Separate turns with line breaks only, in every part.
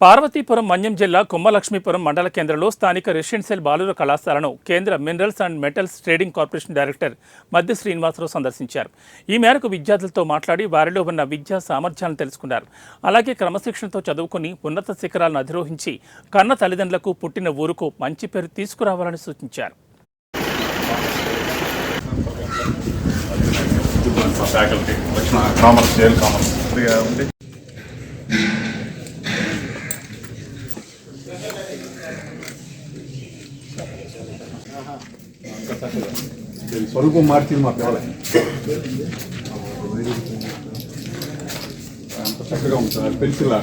పార్వతీపురం మన్యం జిల్లా కుమ్మలక్ష్మీపురం మండల కేంద్రంలో స్థానిక రెసిడెన్షియల్ బాలుర కళాశాలను కేంద్ర minerals and metals trading corporation director Maddi Srinivasarao సందర్శించారు. ఈ మేరకు విద్యార్థులతో మాట్లాడి వారిలో ఉన్న విద్యా సామర్థ్యాలను తెలుసుకున్నారు. అలాగే క్రమశిక్షణతో చదువుకుని ఉన్నత శిఖరాలను అధిరోహించి కన్న తల్లిదండ్రులకు పుట్టిన ఊరుకు మంచి పేరు తీసుకురావాలని సూచించారు.
स्वरूप मार्ची चक्कर ఉంటుంది పెన్సిల్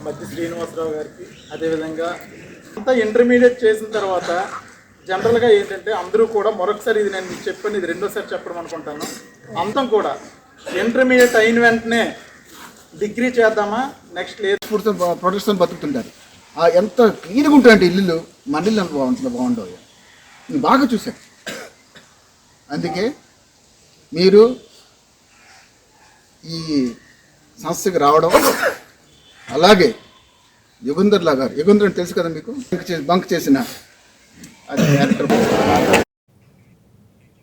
మద్ది శ్రీనివాసరావు గారికి అదేవిధంగా అంతా ఇంటర్మీడియట్ చేసిన తర్వాత జనరల్గా ఏంటంటే అందరూ కూడా మరొకసారి ఇది నేను చెప్పాను, ఇది రెండోసారి చెప్పడం అనుకుంటాను. అంతం కూడా ఇంటర్మీడియట్ అయిన వెంటనే డిగ్రీ చేద్దామా నెక్స్ట్ లేదు
ప్రొటెక్షన్ బతుకుతుంటారు. ఎంత క్లీన్గా ఉంటాయంటే ఇల్లు మన ఇల్లు ఎంత బాగుండవు నేను బాగా చూశాను. అందుకే మీరు ఈ సంస్థకి రావడం, అలాగే యుగంధర్లా గారు, యుగంధర్ తెలుసు కదా మీకు, బంక్ చేసిన అది